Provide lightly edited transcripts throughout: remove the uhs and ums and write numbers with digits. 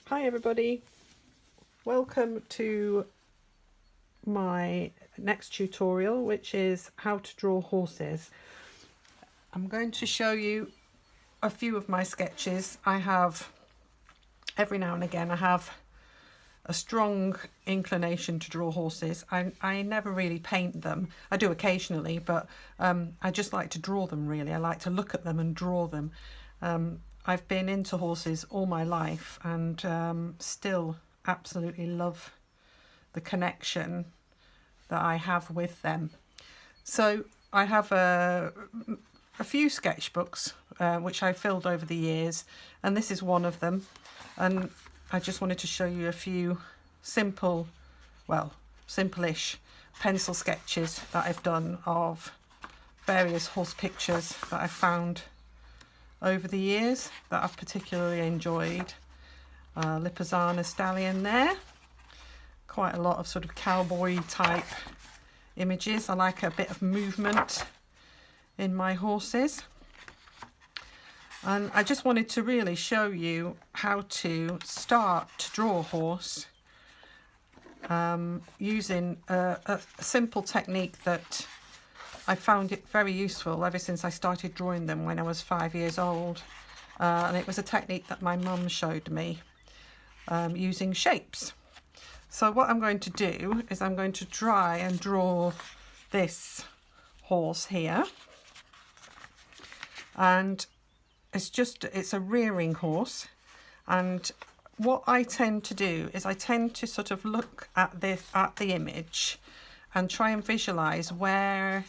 Hi everybody, welcome to my next tutorial, which is how to draw horses. I'm going to show you a few of my sketches. I have, every now and again, I have a strong inclination to draw horses. I never really paint them. I do occasionally, but I just like to draw them really. I like to look at them and draw them. I've been into horses all my life and still absolutely love the connection that I have with them. So I have a few sketchbooks which I filled over the years, and this is one of them. And I just wanted to show you a few simple, well, simple-ish pencil sketches that I've done of various horse pictures that I've found over the years that I've particularly enjoyed. Lipizzaner stallion there. Quite a lot of sort of cowboy type images. I like a bit of movement in my horses. And I just wanted to really show you how to start to draw a horse using a simple technique that I found it very useful ever since I started drawing them when I was 5 years old. And it was a technique that my mum showed me using shapes. So what I'm going to do is I'm going to try and draw this horse here. And it's a rearing horse. And what I tend to do is I tend to sort of look at the image and try and visualize where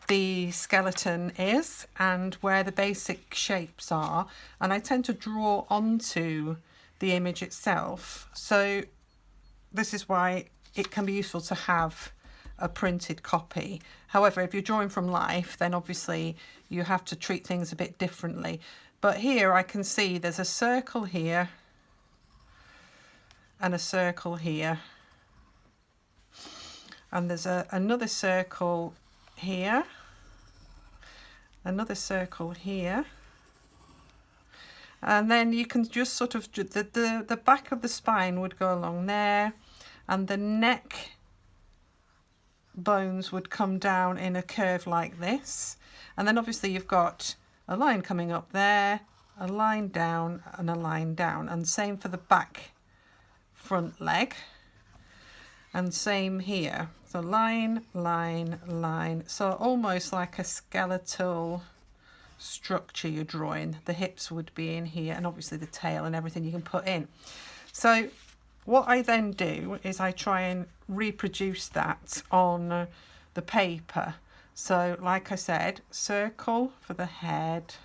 the skeleton is and where the basic shapes are, and I tend to draw onto the image itself. So this is why it can be useful to have a printed copy. However, if you're drawing from life, then obviously you have to treat things a bit differently. But here I can see there's a circle here and a circle here, and there's another circle here, another circle here, and then you can just sort of the back of the spine would go along there, and the neck bones would come down in a curve like this, and then obviously you've got a line coming up there, a line down and a line down, and same for the back front leg, and same here. So line, line, line. So almost like a skeletal structure you're drawing. The hips would be in here, and obviously the tail and everything you can put in. So what I then do is I try and reproduce that on the paper. So like I said, circle for the head,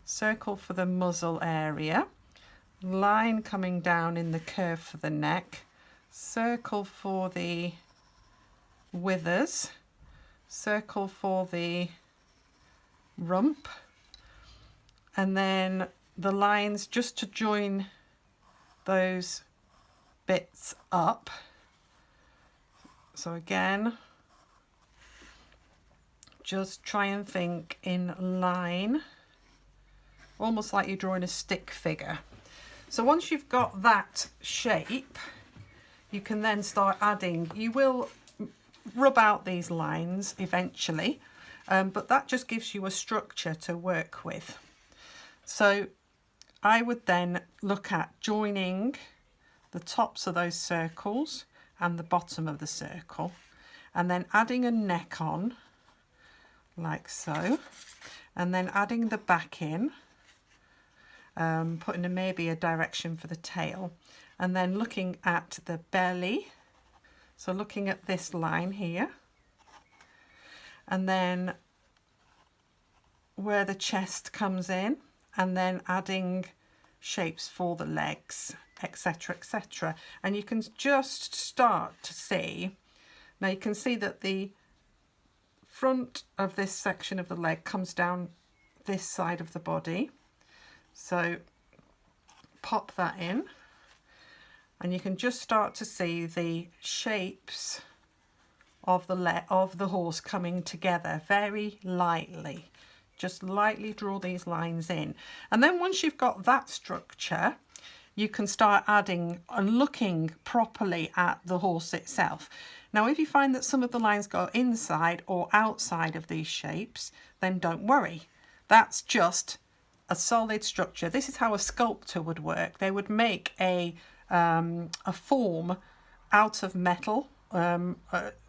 circle for the muzzle area, line coming down in the curve for the neck, circle for the withers, circle for the rump, and then the lines just to join those bits up. So again, just try and think in line, almost like you're drawing a stick figure. So once you've got that shape, you can then start adding. You will rub out these lines eventually, but that just gives you a structure to work with. So I would then look at joining the tops of those circles and the bottom of the circle, and then adding a neck on like so, and then adding the back in, putting maybe a direction for the tail, and then looking at the belly, so looking at this line here, and then where the chest comes in, and then adding shapes for the legs, etc, etc. And you can just start to see, now you can see that the front of this section of the leg comes down this side of the body, so pop that in, and you can just start to see the shapes of the horse coming together very lightly. Just lightly draw these lines in, and then once you've got that structure, you can start adding and looking properly at the horse itself. Now, if you find that some of the lines go inside or outside of these shapes, then don't worry. That's just a solid structure. This is how a sculptor would work. They would make a form out of metal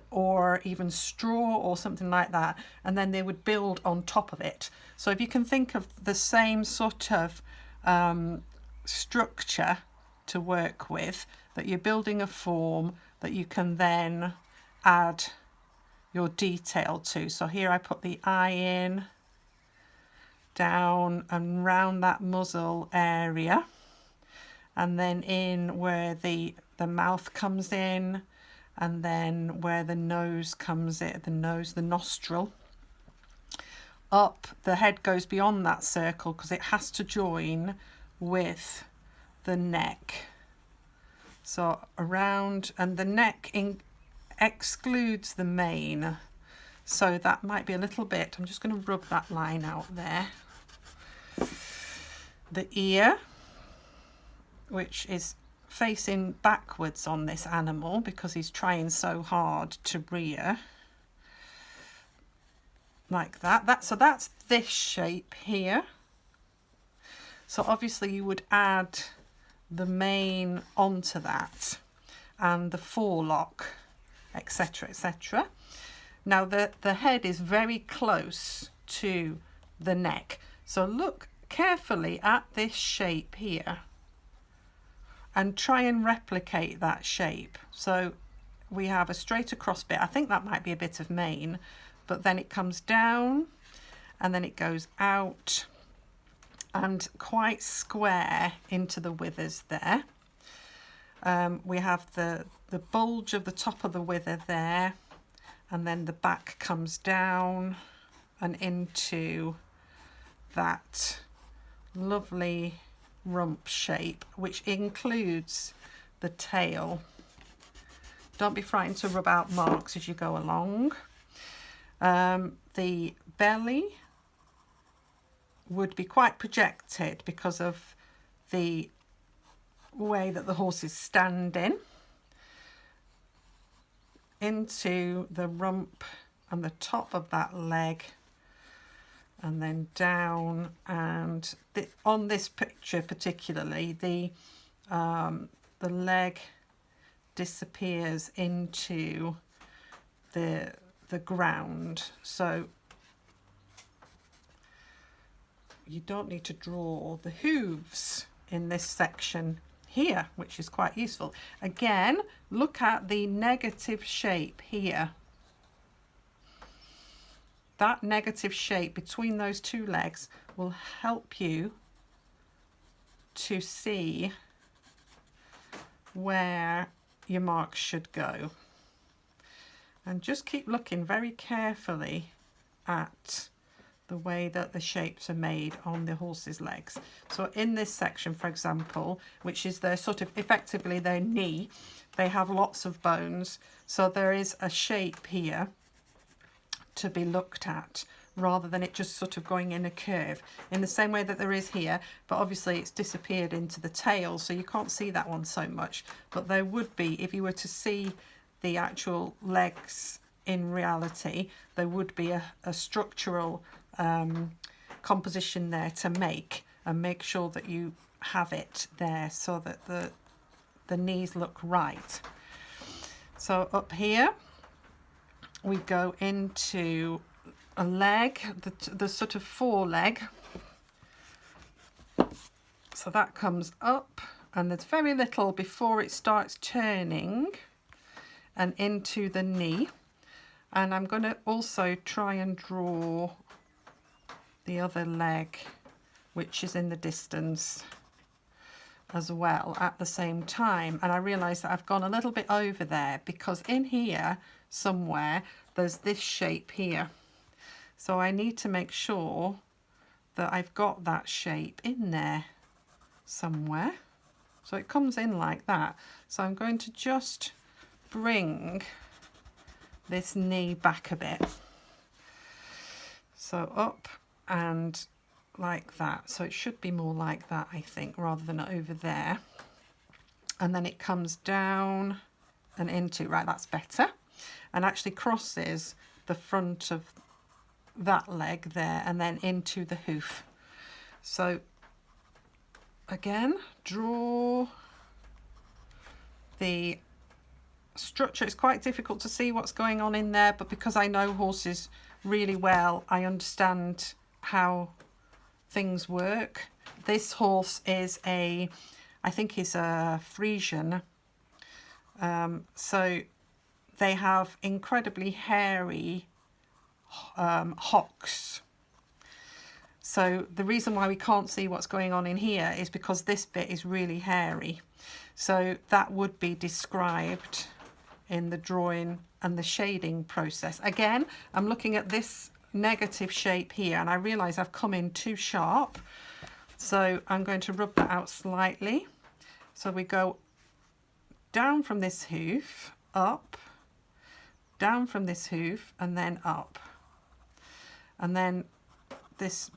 or even straw or something like that, and then they would build on top of it. So if you can think of the same sort of structure to work with, that you're building a form that you can then add your detail to. So here I put the eye in, down and round that muzzle area, and then in where the mouth comes in, and then where the nose comes in, the nostril. Up, the head goes beyond that circle because it has to join with the neck. So around, and the neck excludes the mane. So that might be a little bit, I'm just going to rub that line out there. The ear, which is facing backwards on this animal because he's trying so hard to rear. Like that. So that's this shape here. So obviously you would add the mane onto that and the forelock, etc., etc. Now the head is very close to the neck. So look carefully at this shape here and try and replicate that shape. So we have a straight across bit. I think that might be a bit of mane, but then it comes down and then it goes out and quite square into the withers there. We have the bulge of the top of the wither there, and then the back comes down and into that lovely rump shape, which includes the tail. Don't be frightened to rub out marks as you go along. The belly would be quite projected because of the way that the horse is standing, into the rump and the top of that leg, and then down, and on this picture particularly the leg disappears into the ground, so you don't need to draw the hooves in this section here, which is quite useful. Again, look at the negative shape here. That negative shape between those two legs will help you to see where your marks should go. And just keep looking very carefully at the way that the shapes are made on the horse's legs. So in this section, for example, which is their sort of effectively their knee, they have lots of bones. So there is a shape here to be looked at rather than it just sort of going in a curve in the same way that there is here, but obviously it's disappeared into the tail, so you can't see that one so much. But there would be, if you were to see the actual legs in reality, there would be a structural composition there to make, and make sure that you have it there so that the knees look right. So up here we go into a leg, the sort of foreleg. So that comes up, and there's very little before it starts turning and into the knee. And I'm going to also try and draw the other leg, which is in the distance as well at the same time. And I realise that I've gone a little bit over there because in here somewhere there's this shape here. So I need to make sure that I've got that shape in there somewhere. So it comes in like that. So I'm going to just bring this knee back a bit. So up and like that. So it should be more like that, I think, rather than over there. And then it comes down and into, right, that's better. And actually crosses the front of that leg there and then into the hoof. So again, draw the structure. It's quite difficult to see what's going on in there, but because I know horses really well, I understand how things work. This horse is I think is a Frisian. So they have incredibly hairy hocks. So the reason why we can't see what's going on in here is because this bit is really hairy. So that would be described in the drawing and the shading process. Again, I'm looking at this negative shape here and I realise I've come in too sharp. So I'm going to rub that out slightly. So we go down from this hoof, up, down from this hoof and then up. And then this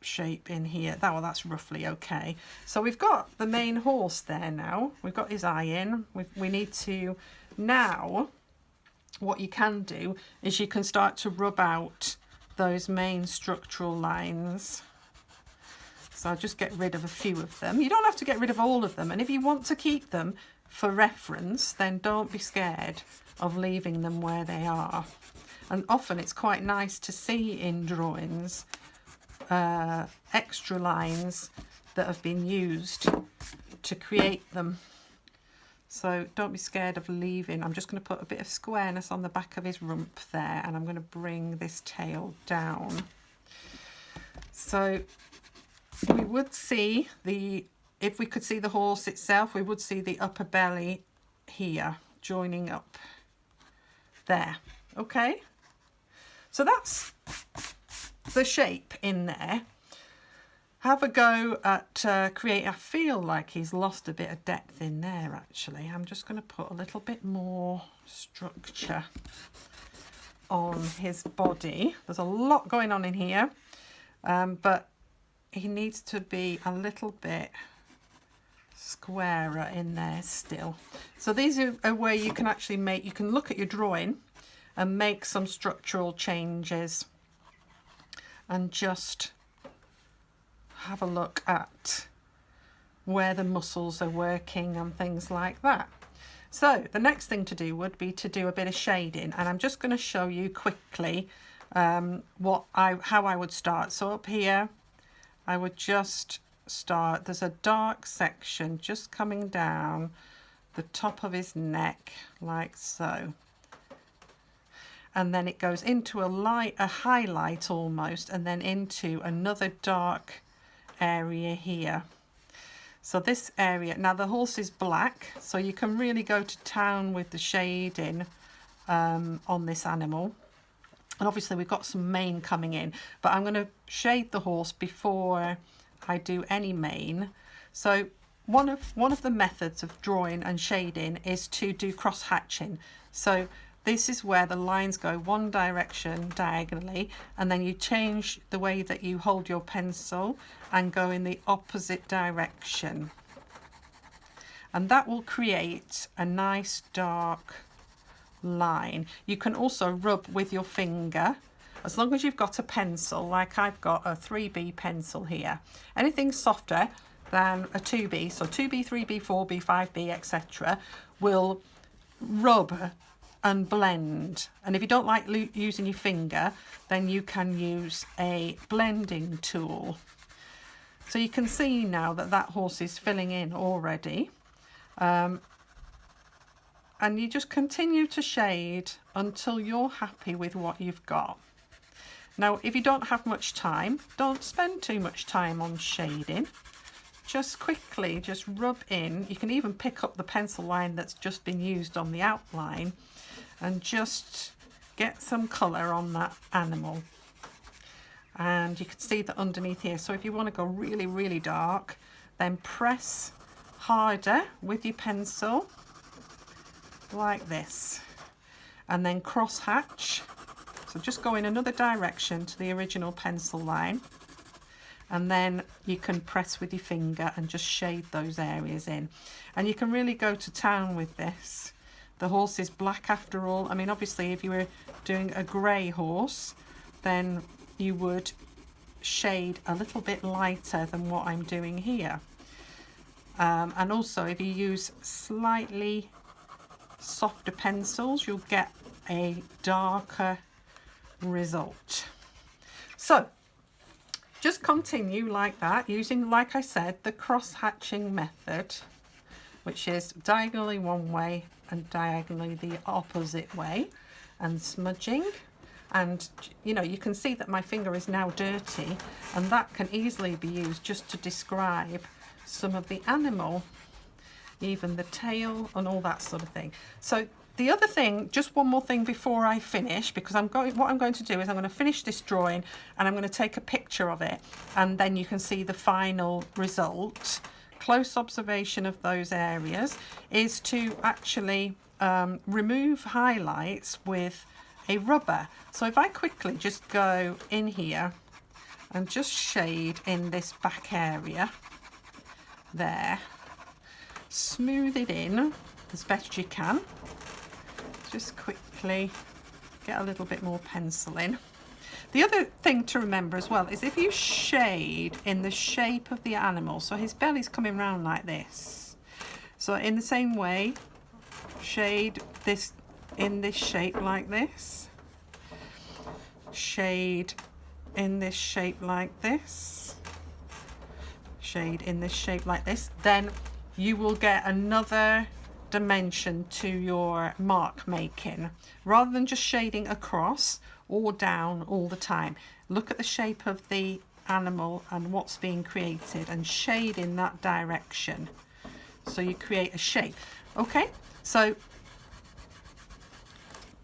shape in here, that's roughly okay. So we've got the main horse there now. We've got his eye in. We need to, now what you can do is you can start to rub out those main structural lines. So I'll just get rid of a few of them. You don't have to get rid of all of them, and if you want to keep them for reference, then don't be scared of leaving them where they are. And often it's quite nice to see in drawings extra lines that have been used to create them. So don't be scared of leaving. I'm just going to put a bit of squareness on the back of his rump there, and I'm going to bring this tail down. So we would see if we could see the horse itself, we would see the upper belly here joining up there. Okay, so that's the shape in there. Have a go at create. I feel like he's lost a bit of depth in there actually. I'm just going to put a little bit more structure on his body. There's a lot going on in here, but he needs to be a little bit squarer in there still. So these are where you can actually you can look at your drawing and make some structural changes and just have a look at where the muscles are working and things like that. So the next thing to do would be to do a bit of shading, and I'm just going to show you quickly how I would start. So up here I would just start, there's a dark section just coming down the top of his neck like so, and then it goes into a highlight almost, and then into another dark area here. So this area, now the horse is black, so you can really go to town with the shading on this animal. And obviously we've got some mane coming in, but I'm going to shade the horse before I do any mane. So one of the methods of drawing and shading is to do cross hatching. So this is where the lines go one direction diagonally, and then you change the way that you hold your pencil and go in the opposite direction. And that will create a nice dark line. You can also rub with your finger, as long as you've got a pencil, like I've got a 3B pencil here. Anything softer than a 2B, so 2B, 3B, 4B, 5B, etc. will rub and blend. And if you don't like using your finger, then you can use a blending tool. So you can see now that that horse is filling in already. And you just continue to shade until you're happy with what you've got. Now, if you don't have much time, don't spend too much time on shading. Just quickly, just rub in. You can even pick up the pencil line that's just been used on the outline and just get some colour on that animal. And you can see that underneath here. So if you want to go really, really dark, then press harder with your pencil like this, and then cross hatch. So just go in another direction to the original pencil line, and then you can press with your finger and just shade those areas in, and you can really go to town with this. The horse is black after all. I mean, obviously if you were doing a grey horse, then you would shade a little bit lighter than what I'm doing here. And also if you use slightly softer pencils, you'll get a darker result. So just continue like that, using, like I said, the cross hatching method, which is diagonally one way and diagonally the opposite way, and smudging. And you know, you can see that my finger is now dirty, and that can easily be used just to describe some of the animal, even the tail and all that sort of thing. So the other thing, just one more thing before I finish, because what I'm going to do is I'm going to finish this drawing and I'm going to take a picture of it, and then you can see the final result. Close observation of those areas is to actually remove highlights with a rubber. So if I quickly just go in here and just shade in this back area there, smooth it in as best you can. Just quickly get a little bit more pencil in. The other thing to remember as well is if you shade in the shape of the animal, so his belly's coming round like this, so in the same way, shade this in this shape like this, shade in this shape like this, shade in this shape like this, then you will get another dimension to your mark making, rather than just shading across or down all the time. Look at the shape of the animal and what's being created and shade in that direction, so you create a shape. Okay, so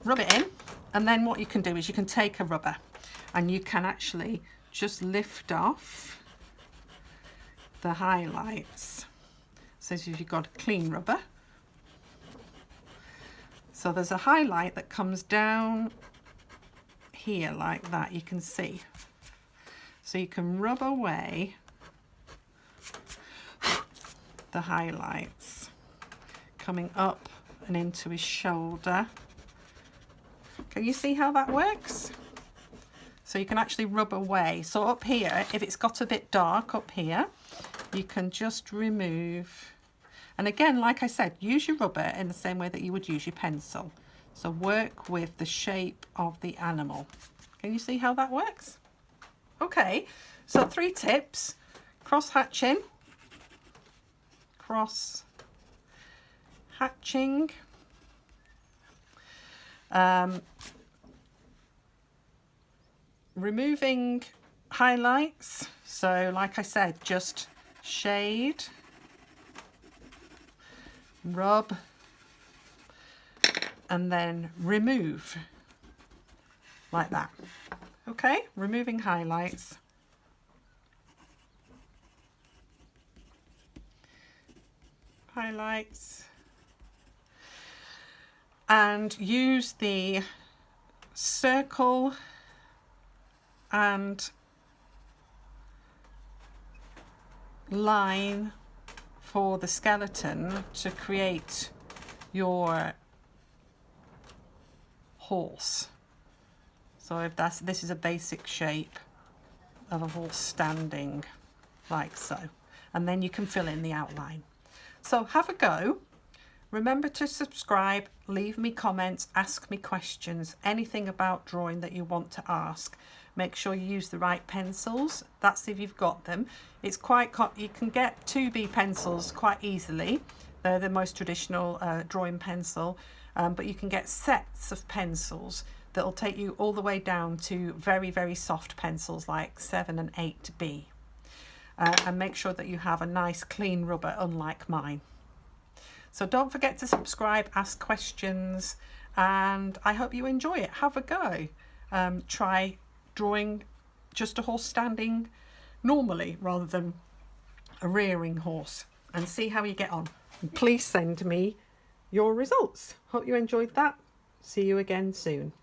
rub it in, and then what you can do is you can take a rubber and you can actually just lift off the highlights. So if you've got a clean rubber, so there's a highlight that comes down here like that, you can see. So you can rub away the highlights coming up and into his shoulder. Can you see how that works? So you can actually rub away. So up here, if it's got a bit dark up here, you can just remove. And again, like I said, use your rubber in the same way that you would use your pencil. So work with the shape of the animal. Can you see how that works? Okay, so 3 tips: cross hatching, cross hatching, removing highlights. So like I said, just shade, rub, and then remove like that. Okay, removing highlights, and use the circle and line for the skeleton to create your horse. So if this is a basic shape of a horse standing like so, and then you can fill in the outline. So have a go. Remember to subscribe, leave me comments, ask me questions, anything about drawing that you want to ask. Make sure you use the right pencils. That's if you've got them. It's quite, you can get 2B pencils quite easily. They're the most traditional drawing pencil, but you can get sets of pencils that'll take you all the way down to very, very soft pencils like 7 and 8B. And make sure that you have a nice clean rubber, unlike mine. So don't forget to subscribe, ask questions, and I hope you enjoy it. Have a go. Try drawing just a horse standing normally rather than a rearing horse, and see how you get on. And please send me your results. Hope you enjoyed that. See you again soon.